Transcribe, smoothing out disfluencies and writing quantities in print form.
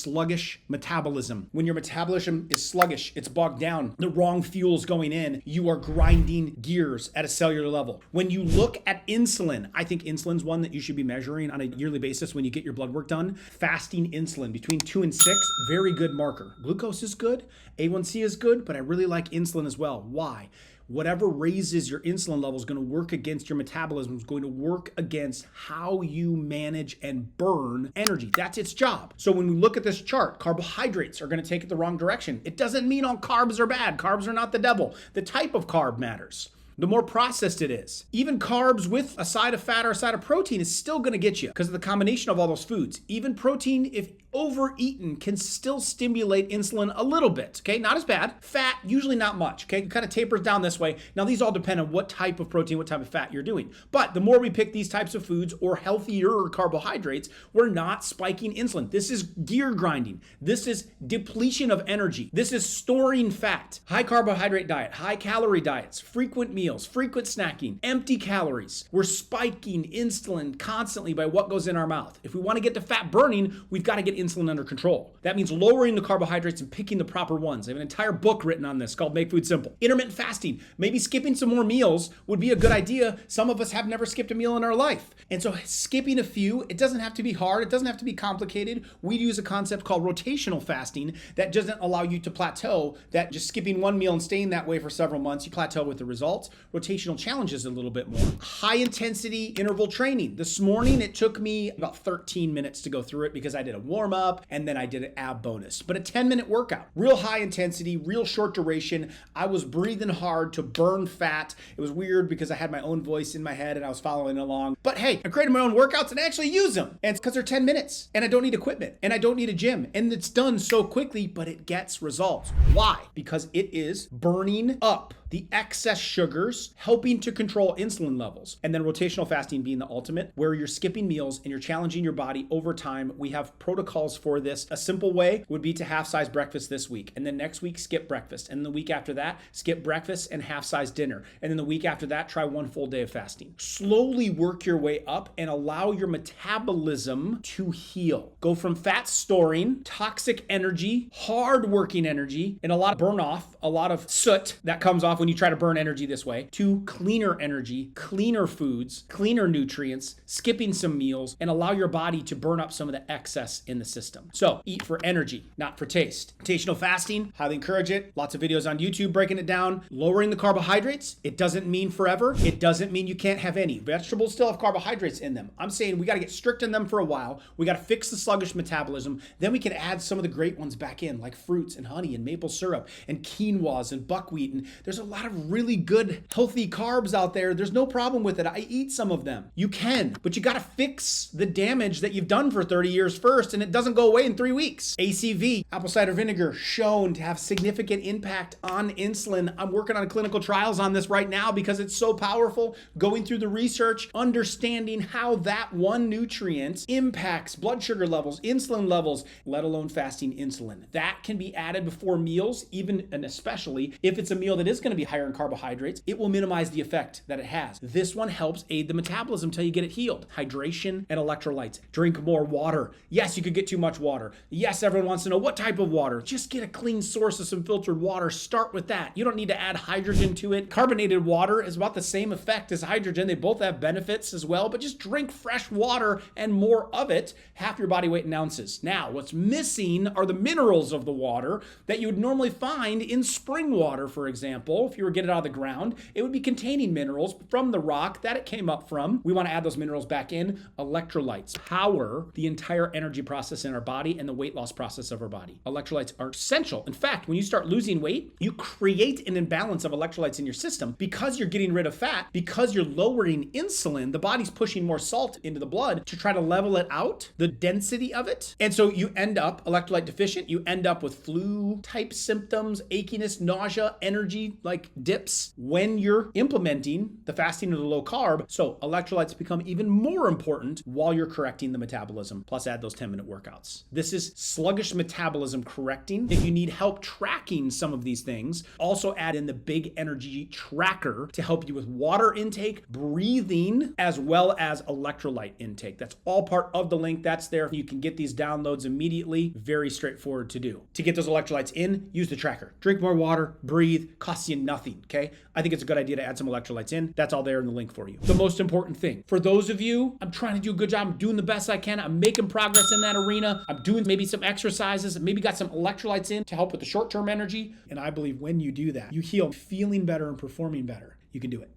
sluggish metabolism. When your metabolism is sluggish, it's bogged down, the wrong fuel's going in, you are grinding gears at a cellular level. When you look at insulin, I think insulin's one that you should be measuring on a yearly basis when you get your blood work done. Fasting insulin between 2 and 6, very good marker. Glucose is good, A1C is good, but I really like insulin as well. Why? Whatever raises your insulin level is going to work against your metabolism, is going to work against how you manage and burn energy. That's its job. So when we look at this chart, carbohydrates are going to take it the wrong direction. It doesn't mean all carbs are bad. Carbs are not the devil. The type of carb matters. The more processed it is. Even carbs with a side of fat or a side of protein is still going to get you because of the combination of all those foods. Even protein, if overeaten, can still stimulate insulin a little bit, okay? Not as bad. Fat, usually not much, okay? It kind of tapers down this way. Now, these all depend on what type of protein, what type of fat you're doing. But the more we pick these types of foods or healthier carbohydrates, we're not spiking insulin. This is gear grinding. This is depletion of energy. This is storing fat. High carbohydrate diet, high calorie diets, frequent meals, frequent snacking, empty calories. We're spiking insulin constantly by what goes in our mouth. If we want to get to fat burning, we've got to get insulin under control. That means lowering the carbohydrates and picking the proper ones. I have an entire book written on this called Make Food Simple. Intermittent fasting, maybe skipping some more meals would be a good idea. Some of us have never skipped a meal in our life. And so skipping a few, it doesn't have to be hard. It doesn't have to be complicated. We use a concept called rotational fasting that doesn't allow you to plateau, that just skipping one meal and staying that way for several months, you plateau with the results. Rotational challenges a little bit more. High intensity interval training. This morning, it took me about 13 minutes to go through it because I did a warm up and then I did an ab bonus, but a 10-minute workout, real high intensity, real short duration. I was breathing hard to burn fat. It was weird because I had my own voice in my head and I was following along, but hey, I created my own workouts and I actually use them. And it's because they're 10 minutes and I don't need equipment and I don't need a gym and it's done so quickly, but it gets results. Why? Because it is burning up the excess sugars, helping to control insulin levels. And then rotational fasting being the ultimate, where you're skipping meals and you're challenging your body over time. We have protocols for this. A simple way would be to half-size breakfast this week. And then next week, skip breakfast. And the week after that, skip breakfast and half-size dinner. And then the week after that, try one full day of fasting. Slowly work your way up and allow your metabolism to heal. Go from fat storing, toxic energy, hard-working energy, and a lot of burn off, a lot of soot that comes off when you try to burn energy this way, to cleaner energy, cleaner foods, cleaner nutrients, skipping some meals, and allow your body to burn up some of the excess in the system. So eat for energy, not for taste. Rotational fasting, highly encourage it. Lots of videos on YouTube breaking it down. Lowering the carbohydrates, it doesn't mean forever. It doesn't mean you can't have any. Vegetables still have carbohydrates in them. I'm saying we got to get strict on them for a while. We got to fix the sluggish metabolism. Then we can add some of the great ones back in, like fruits and honey and maple syrup and quinoas and buckwheat. And there's a lot of really good, healthy carbs out there. There's no problem with it. I eat some of them. You can, but you got to fix the damage that you've done for 30 years first, and it doesn't go away in 3 weeks. ACV, apple cider vinegar, shown to have significant impact on insulin. I'm working on clinical trials on this right now because it's so powerful. Going through the research, understanding how that one nutrient impacts blood sugar levels, insulin levels, let alone fasting insulin. That can be added before meals, even and especially if it's a meal that is going to be higher in carbohydrates. It will minimize the effect that it has. This one helps aid the metabolism until you get it healed. Hydration and electrolytes. Drink more water. Yes, you could get too much water. Yes, everyone wants to know what type of water. Just get a clean source of some filtered water. Start with that. You don't need to add hydrogen to it. Carbonated water is about the same effect as hydrogen. They both have benefits as well, but just drink fresh water and more of it, half your body weight in ounces. Now, what's missing are the minerals of the water that you would normally find in spring water, for example. If you were to get it out of the ground, it would be containing minerals from the rock that it came up from. We want to add those minerals back in. Electrolytes power the entire energy process in our body and the weight loss process of our body. Electrolytes are essential. In fact, when you start losing weight, you create an imbalance of electrolytes in your system because you're getting rid of fat, because you're lowering insulin. The body's pushing more salt into the blood to try to level it out, the density of it. And so you end up electrolyte deficient. You end up with flu type symptoms, achiness, nausea, energy, like like dips when you're implementing the fasting or the low carb. So electrolytes become even more important while you're correcting the metabolism. Plus add those 10-minute workouts. This is sluggish metabolism correcting. If you need help tracking some of these things, also add in the big energy tracker to help you with water intake, breathing, as well as electrolyte intake. That's all part of the link that's there. You can get these downloads immediately. Very straightforward to do. To get those electrolytes in, use the tracker. Drink more water, breathe, costs you nothing, okay? I think it's a good idea to add some electrolytes in. That's all there in the link for you. The most important thing, for those of you, I'm trying to do a good job. I'm doing the best I can. I'm making progress in that arena. I'm doing maybe some exercises, maybe got some electrolytes in to help with the short-term energy. And I believe when you do that, you heal feeling better and performing better. You can do it.